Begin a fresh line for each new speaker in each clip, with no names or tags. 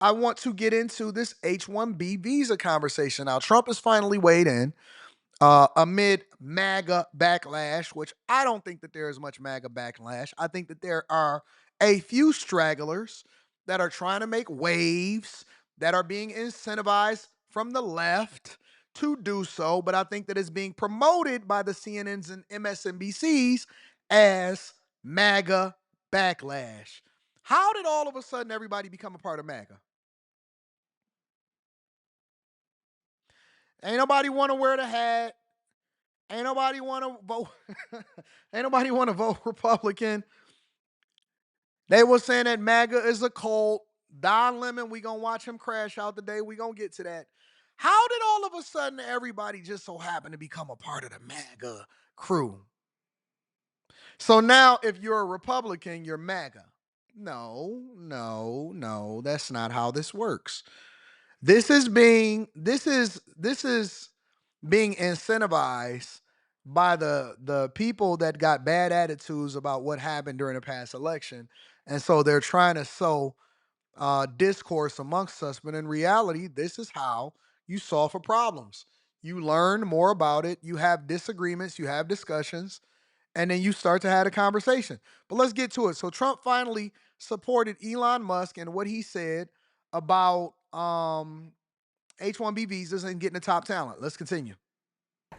I want to get into this H-1B visa conversation. Now, Trump has finally weighed in amid MAGA backlash, which I don't think that there is much MAGA backlash. I think that there are a few stragglers that are trying to make waves, that are being incentivized from the left to do so. But I think that it's being promoted by the CNNs and MSNBCs as MAGA backlash. How did all of a sudden everybody become a part of MAGA? Ain't nobody want to wear the hat. Ain't nobody want to vote. Ain't nobody want to vote Republican. They were saying that MAGA is a cult. Don Lemon, we gonna watch him crash out today. We gonna get to that. How did all of a sudden everybody just so happen to become a part of the MAGA crew? So now, if you're a Republican, you're MAGA. No, no, no. That's not how this works. This is being incentivized by the people that got bad attitudes about what happened during the past election, and so they're trying to sow discourse amongst us. But in reality, this is how you solve for problems. You learn more about it. You have disagreements. You have discussions, and then you start to have a conversation. But let's get to it. So Trump finally supported Elon Musk and what he said about H-1B visas and getting the top talent. Let's continue.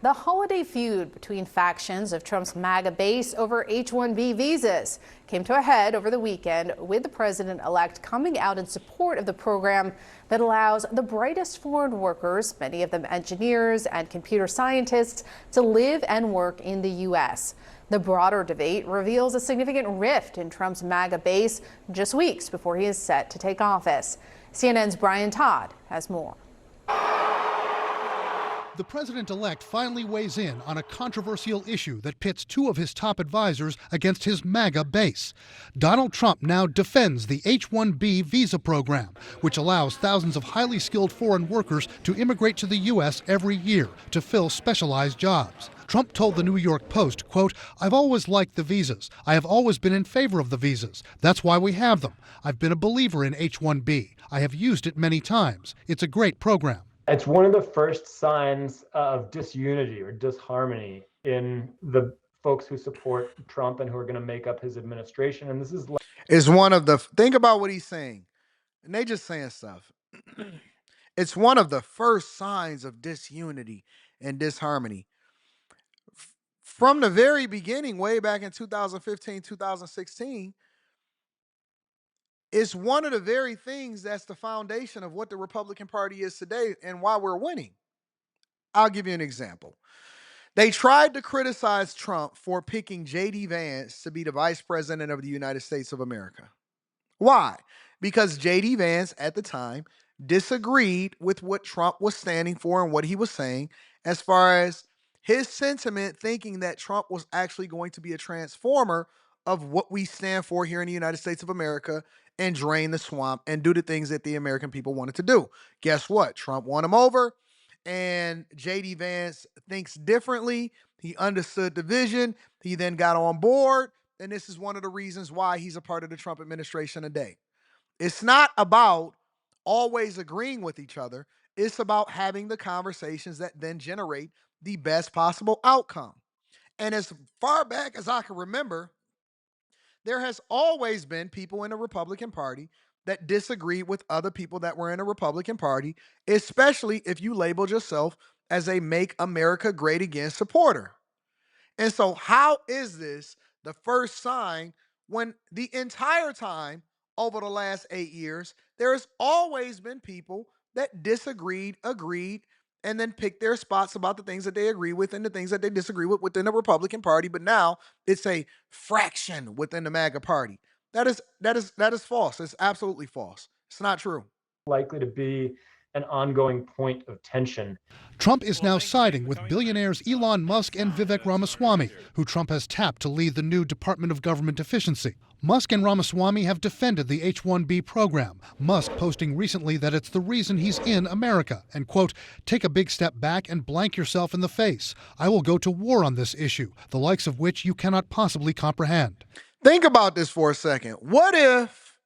The holiday feud between factions of Trump's MAGA base over H-1B visas came to a head over the weekend, with the president-elect coming out in support of the program that allows the brightest foreign workers, many of them engineers and computer scientists, to live and work in the U.S. The broader debate reveals a significant rift in Trump's MAGA base just weeks before he is set to take office. CNN's Brian Todd has more.
The president-elect finally weighs in on a controversial issue that pits two of his top advisors against his MAGA base. Donald Trump now defends the H-1B visa program, which allows thousands of highly skilled foreign workers to immigrate to the U.S. every year to fill specialized jobs. Trump told the New York Post, quote, "I've always liked the visas. I have always been in favor of the visas. That's why we have them. I've been a believer in H-1B. I have used it many times. It's a great program."
It's one of the first signs of disunity or disharmony in the folks who support Trump and who are going to make up his administration. And this
is one of the, think about what he's saying, and they just saying stuff. It's one of the first signs of disunity and disharmony. From the very beginning, way back in 2015, 2016, it's one of the very things that's the foundation of what the Republican Party is today and why we're winning. I'll give you an example. They tried to criticize Trump for picking J.D. Vance to be the vice president of the United States of America. Why? Because J.D. Vance at the time disagreed with what Trump was standing for and what he was saying, as far as his sentiment, thinking that Trump was actually going to be a transformer of what we stand for here in the United States of America and drain the swamp and do the things that the American people wanted to do. Guess what? Trump won him over, and J.D. Vance thinks differently. He understood the vision. He then got on board, and this is one of the reasons why he's a part of the Trump administration today. It's not about always agreeing with each other. It's about having the conversations that then generate the best possible outcome. And as far back as I can remember, there has always been people in the Republican Party that disagreed with other people that were in the Republican Party, especially if you labeled yourself as a Make America Great Again supporter. And so, how is this the first sign when the entire time over the last 8 years, there has always been people that disagreed, agreed, and then picked their spots about the things that they agree with and the things that they disagree with within the Republican Party. But now it's a fraction within the MAGA Party. That is false. It's absolutely false. It's not true.
likely to be an ongoing point of tension.
Trump is now siding with billionaires Elon Musk and Vivek Ramaswamy, who Trump has tapped to lead the new Department of Government Efficiency. Musk and Ramaswamy have defended the H-1B program, Musk posting recently that it's the reason he's in America and, quote, "take a big step back and blank yourself in the face. I will go to war on this issue, the likes of which you cannot possibly comprehend."
Think about this for a second. What if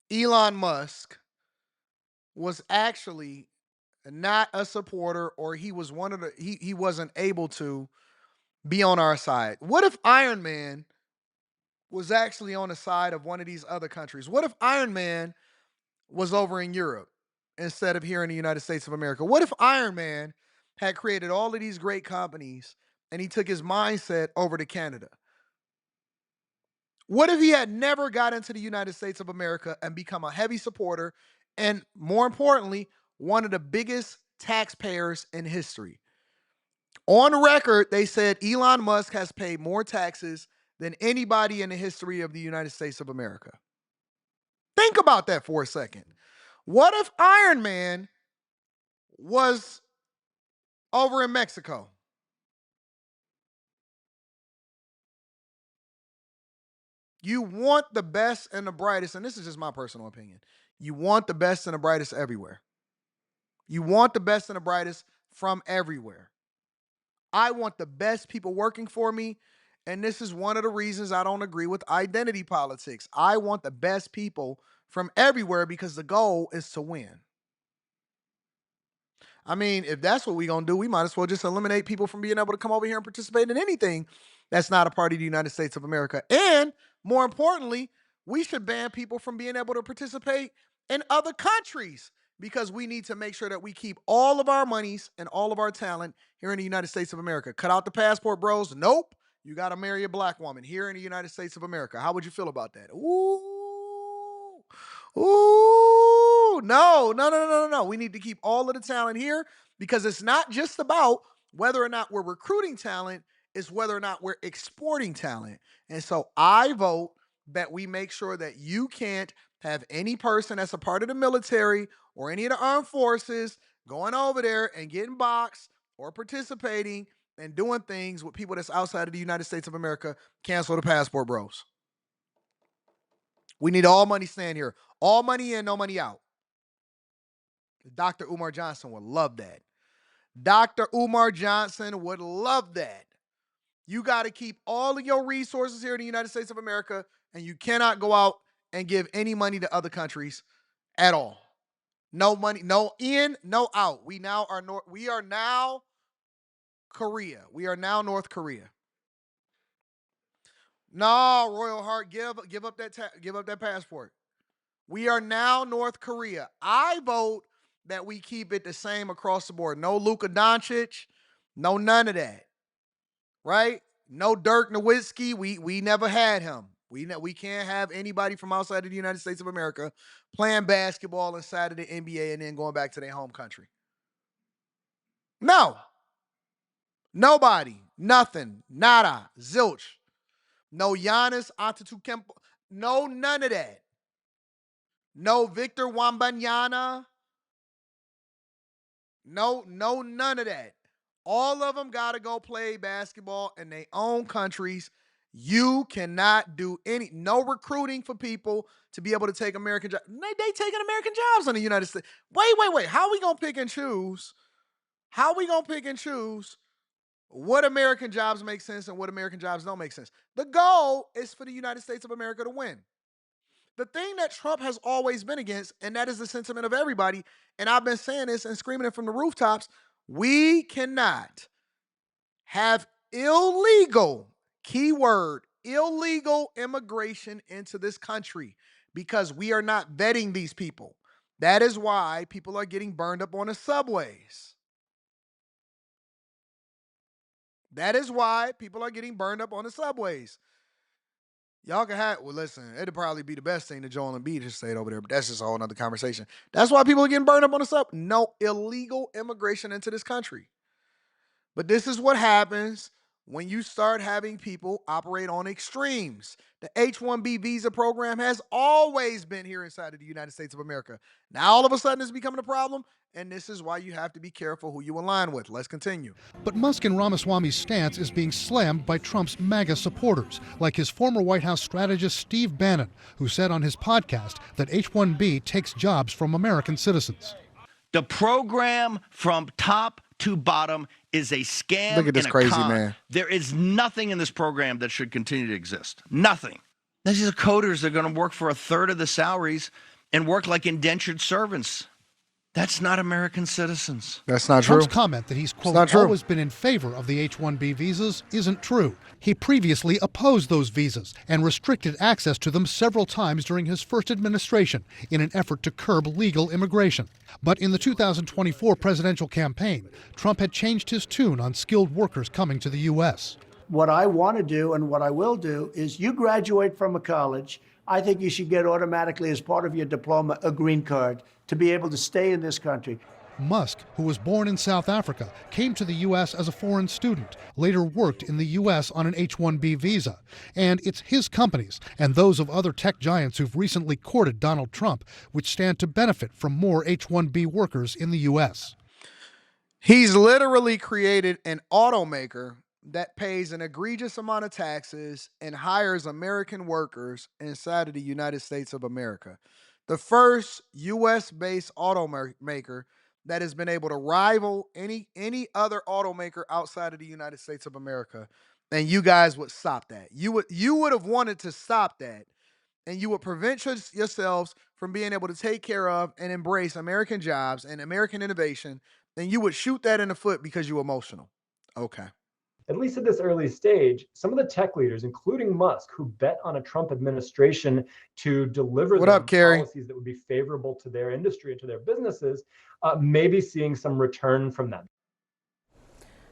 Elon Musk was actually not a supporter, or he was one of the he wasn't able to be on our side? What if Iron Man was actually on the side of one of these other countries? What if Iron Man was over in Europe instead of here in the United States of America? What if Iron Man had created all of these great companies and he took his mindset over to Canada? What if he had never got into the United States of America and become a heavy supporter and, more importantly, one of the biggest taxpayers in history? On record, they said Elon Musk has paid more taxes than anybody in the history of the United States of America. Think about that for a second. What if Iron Man was over in Mexico? You want the best and the brightest, and this is just my personal opinion. You want the best and the brightest everywhere. You want the best and the brightest from everywhere. I want the best people working for me, and this is one of the reasons I don't agree with identity politics. I want the best people from everywhere because the goal is to win. I mean, if that's what we're going to do, we might as well just eliminate people from being able to come over here and participate in anything that's not a part of the United States of America. And more importantly, we should ban people from being able to participate in other countries, because we need to make sure that we keep all of our monies and all of our talent here in the United States of America. Cut out the passport bros. Nope. You got to marry a black woman here in the United States of America. How would you feel about that? Ooh. Ooh. No. We need to keep all of the talent here, because it's not just about whether or not we're recruiting talent, it's whether or not we're exporting talent. And so I vote that we make sure that you can't have any person that's a part of the military or any of the armed forces going over there and getting boxed or participating and doing things with people that's outside of the United States of America. Cancel the passport bros. We need all money staying here. All money in, no money out. Dr. Umar Johnson would love that. Dr. Umar Johnson would love that. You got to keep all of your resources here in the United States of America, and you cannot go out and give any money to other countries at all. No money, no in, no out. We are now Korea. We are now North Korea. No, Royal Heart, give up that passport. We are now North Korea. I vote that we keep it the same across the board. No Luka Doncic, no none of that. Right? No Dirk Nowitzki. We never had him. We can't have anybody from outside of the United States of America playing basketball inside of the NBA and then going back to their home country. No. Nobody. Nothing. Nada. Zilch. No Giannis Antetokounmpo. No, none of that. No Victor Wembanyama. No, none of that. All of them got to go play basketball in their own countries. You cannot do no recruiting for people to be able to take American jobs. They taking American jobs in the United States. Wait. How are we going to pick and choose? How are we going to pick and choose what American jobs make sense and what American jobs don't make sense? The goal is for the United States of America to win. The thing that Trump has always been against, and that is the sentiment of everybody, and I've been saying this and screaming it from the rooftops, we cannot have illegal, keyword, illegal immigration into this country, because we are not vetting these people. That is why people are getting burned up on the subways. That is why people are getting burned up on the subways. Y'all can have, well, listen, it'd probably be the best thing to Joel Embiid just stayed over there, but that's just a whole nother conversation. That's why people are getting burned up on the sub. No illegal immigration into this country. But this is what happens when you start having people operate on extremes. The H-1B visa program has always been here inside of the United States of America. Now, all of a sudden, it's becoming a problem, and this is why you have to be careful who you align with. Let's continue.
But Musk and Ramaswamy's stance is being slammed by Trump's MAGA supporters, like his former White House strategist Steve Bannon, who said on his podcast that H-1B takes jobs from American citizens.
The program from top to bottom is a scam.
Look at this
and a
crazy
con.
man.
There is nothing in this program that should continue to exist. Nothing. These are coders that are going to work for a third of the salaries and work like indentured servants. That's not American citizens.
That's not true.
Trump's comment that he's, quote,
not true.
always been in favor of the H-1B visas isn't true. He previously opposed those visas and restricted access to them several times during his first administration in an effort to curb legal immigration. But in the 2024 presidential campaign, Trump had changed his tune on skilled workers coming to the U.S.
What I want to do and what I will do is you graduate from a college, I think you should get automatically as part of your diploma a green card to be able to stay in this country.
Musk, who was born in South Africa, came to the U.S. as a foreign student, later worked in the U.S. on an H-1B visa. And it's his companies and those of other tech giants who've recently courted Donald Trump which stand to benefit from more H-1B workers in the U.S.
He's literally created an automaker that pays an egregious amount of taxes and hires American workers inside of the United States of America. The first U.S.-based automaker that has been able to rival any other automaker outside of the United States of America. And you guys would stop that. You would have wanted to stop that, and you would prevent yourselves from being able to take care of and embrace American jobs and American innovation. Then you would shoot that in the foot because you're emotional. Okay.
At least at this early stage, some of the tech leaders, including Musk, who bet on a Trump administration to deliver policies that would be favorable to their industry and to their businesses, may be seeing some return from them.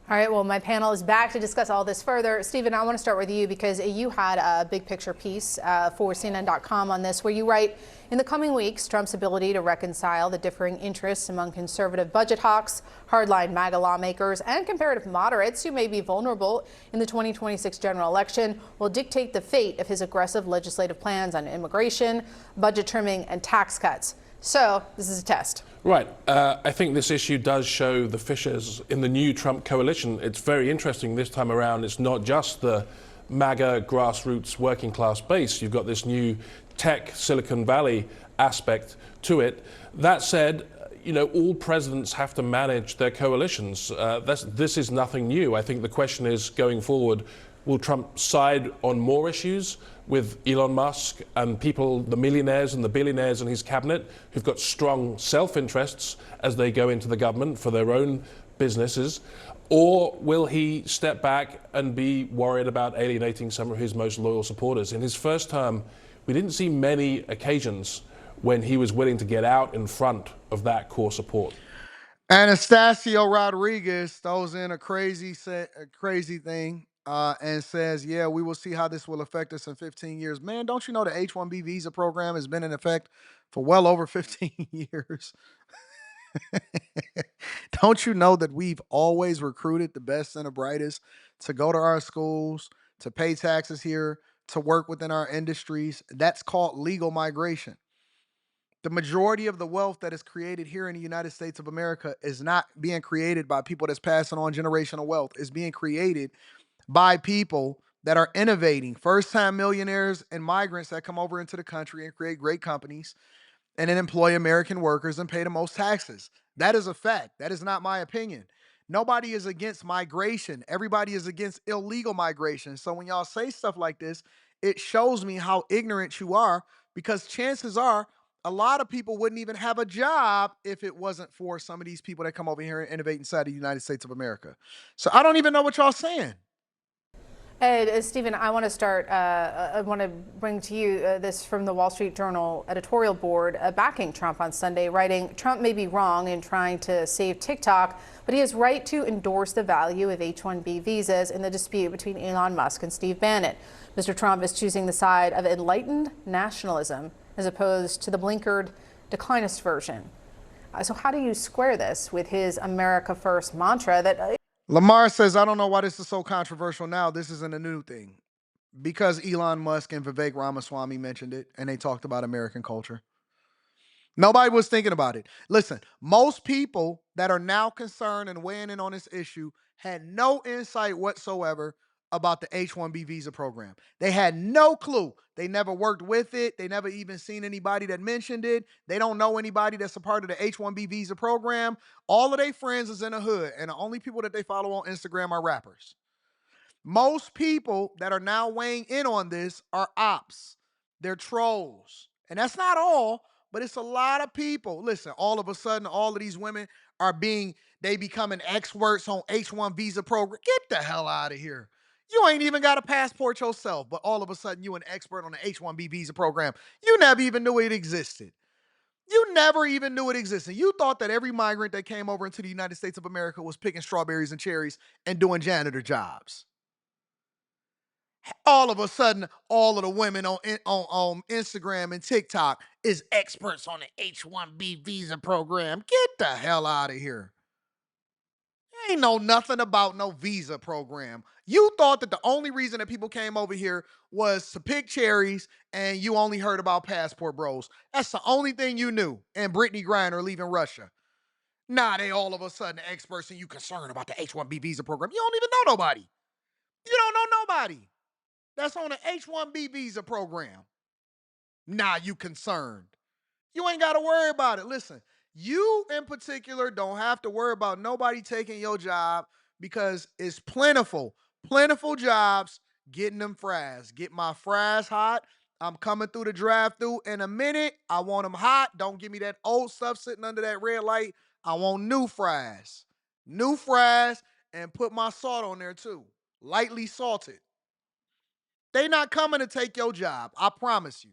All right, well, my panel is back to discuss all this further. Stephen, I want to start with you because you had a big picture piece for CNN.com on this, where you write, in the coming weeks, Trump's ability to reconcile the differing interests among conservative budget hawks, hardline MAGA lawmakers, and comparative moderates who may be vulnerable in the 2026 general election will dictate the fate of his aggressive legislative plans on immigration, budget trimming, and tax cuts. So this is a test.
Right. I think this issue does show the fissures in the new Trump coalition. It's very interesting this time around. It's not just the MAGA grassroots working class base. You've got this new tech Silicon Valley aspect to it. That said, you know, all presidents have to manage their coalitions. This is nothing new. I think the question is, going forward, will Trump side on more issues with Elon Musk and people, the millionaires and the billionaires in his cabinet, who've got strong self-interests as they go into the government for their own businesses? Or will he step back and be worried about alienating some of his most loyal supporters? In his first term, we didn't see many occasions when he was willing to get out in front of that core support.
Anastasio Rodriguez throws in a crazy thing and says, yeah, we will see how this will affect us in 15 years. Man, don't you know the H-1B visa program has been in effect for well over 15 years? Don't you know that we've always recruited the best and the brightest to go to our schools, to pay taxes here, to work within our industries? That's called legal migration. The majority of the wealth that is created here in the United States of America is not being created by people that's passing on generational wealth. It's being created by people that are innovating, first-time millionaires and migrants that come over into the country and create great companies and then employ American workers and pay the most taxes. That is a fact. That is not my opinion. Nobody is against migration. Everybody is against illegal migration. So when y'all say stuff like this, it shows me how ignorant you are, because chances are a lot of people wouldn't even have a job if it wasn't for some of these people that come over here and innovate inside the United States of America. So I don't even know what y'all saying.
Stephen, I want to start. I want to bring to you this from the Wall Street Journal editorial board backing Trump on Sunday, writing, Trump may be wrong in trying to save TikTok, but he is right to endorse the value of H-1B visas in the dispute between Elon Musk and Steve Bannon. Mr. Trump is choosing the side of enlightened nationalism as opposed to the blinkered declinist version. So how do you square this with his America First mantra that...
Lamar says, I don't know why this is so controversial now. This isn't a new thing. Because Elon Musk and Vivek Ramaswamy mentioned it and they talked about American culture. Nobody was thinking about it. Listen, most people that are now concerned and weighing in on this issue had no insight whatsoever about the H-1B visa program. They had no clue. They never worked with it. They never even seen anybody that mentioned it. They don't know anybody that's a part of the H-1B visa program. All of their friends is in the hood, and the only people that they follow on Instagram are rappers. Most people that are now weighing in on this are ops. They're trolls. And that's not all, but it's a lot of people. Listen, all of a sudden, all of these women are becoming experts on H-1 visa program. Get the hell out of here. You ain't even got a passport yourself, but all of a sudden you an expert on the H-1B visa program. You never even knew it existed. You never even knew it existed. You thought that every migrant that came over into the United States of America was picking strawberries and cherries and doing janitor jobs. All of a sudden, all of the women on Instagram and TikTok is experts on the H-1B visa program. Get the hell out of here. Ain't know nothing about no visa program. You thought that the only reason that people came over here was to pick cherries and you only heard about passport bros. That's the only thing you knew. And Brittany Griner leaving Russia. Nah, they all of a sudden experts and you concerned about the H-1B visa program. You don't even know nobody. You don't know nobody that's on the H-1B visa program. Nah, you concerned. You ain't got to worry about it. Listen, you in particular don't have to worry about nobody taking your job because it's plentiful jobs getting them fries. Get my fries hot. I'm coming through the drive-thru in a minute. I want them hot. Don't give me that old stuff sitting under that red light. I want new fries. New fries, and put my salt on there too. Lightly salted. They not coming to take your job. I promise you.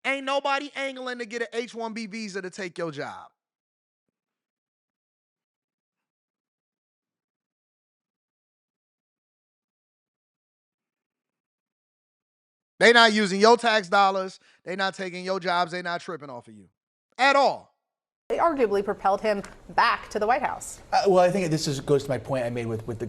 Ain't nobody angling to get an H-1B visa to take your job. They not using your tax dollars. They not taking your jobs. They not tripping off of you at all.
They arguably propelled him back to the White House.
Well, I think goes to my point I made with the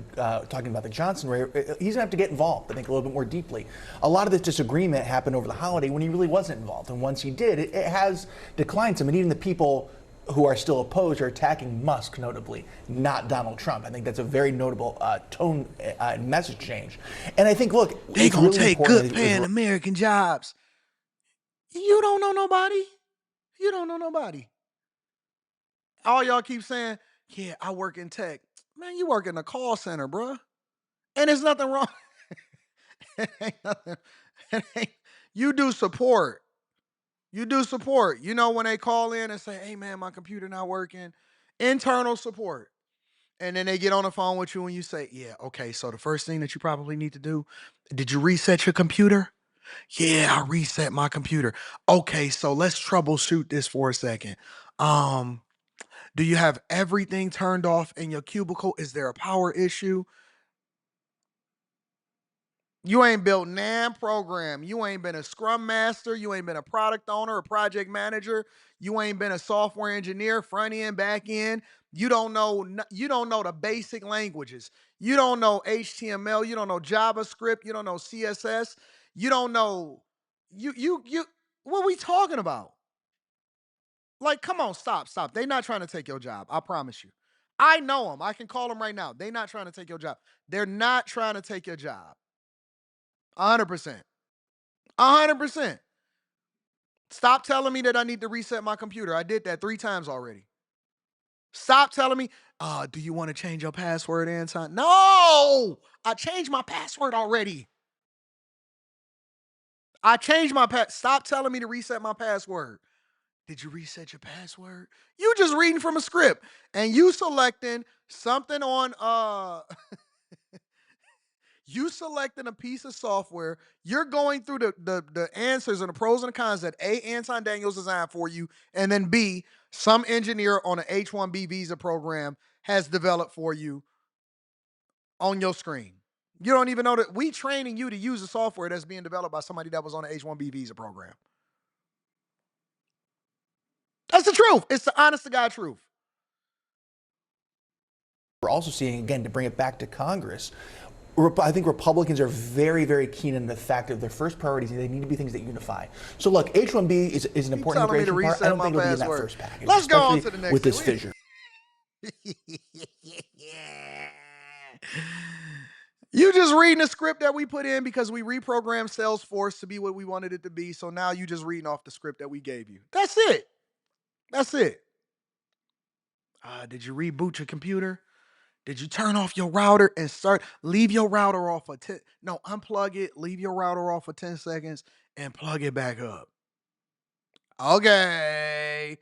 talking about the Johnson raid. He's going to have to get involved, I think, a little bit more deeply. A lot of this disagreement happened over the holiday when he really wasn't involved. And once he did, it has declined some. And even the people who are still opposed are attacking Musk, notably, not Donald Trump. I think that's a very notable tone and message change. And I think, look,
they going to take good paying American jobs. You don't know nobody. You don't know nobody. All y'all keep saying, yeah, I work in tech. Man, you work in a call center, bro. And there's nothing wrong. It ain't nothing. You do support. You do support. You know, when they call in and say, hey, man, my computer not working. Internal support. And then they get on the phone with you and you say, yeah, okay, so the first thing that you probably need to do, did you reset your computer? Yeah, I reset my computer. Okay, so let's troubleshoot this for a second. Do you have everything turned off in your cubicle? Is there a power issue? You ain't built NAM program. You ain't been a scrum master. You ain't been a product owner or project manager. You ain't been a software engineer, front end, back end. You don't know the basic languages. You don't know HTML. You don't know JavaScript. You don't know CSS. You don't know what are we talking about? Like, come on, stop. They not trying to take your job. I promise you. I know them. I can call them right now. They not trying to take your job. They're not trying to take your job. 100%. 100%. Stop telling me that I need to reset my computer. I did that 3 times already. Stop telling me, do you want to change your password, Anton? No! I changed my password already. I changed my Stop telling me to reset my password. Did you reset your password? You just reading from a script and you selecting something on you selecting a piece of software. You're going through the answers and the pros and the cons that A, Anton Daniels designed for you, and then B, some engineer on an H-1B visa program has developed for you on your screen. You don't even know that we training you to use the software that's being developed by somebody that was on an H-1B visa program. That's the truth. It's the honest to God truth.
We're also seeing, again, to bring it back to Congress, I think Republicans are very, very keen on the fact that their first priorities, they need to be things that unify. So look, H-1B is an important immigration part. I don't think it'll be in that first package.
Let's go on to the next
with this fissure.
You just reading the script that we put in because we reprogrammed Salesforce to be what we wanted it to be. So now you just reading off the script that we gave you. That's it. That's it. Did you reboot your computer? Did you turn off your router and leave your router off for unplug it, leave your router off for 10 seconds and plug it back up. Okay. okay.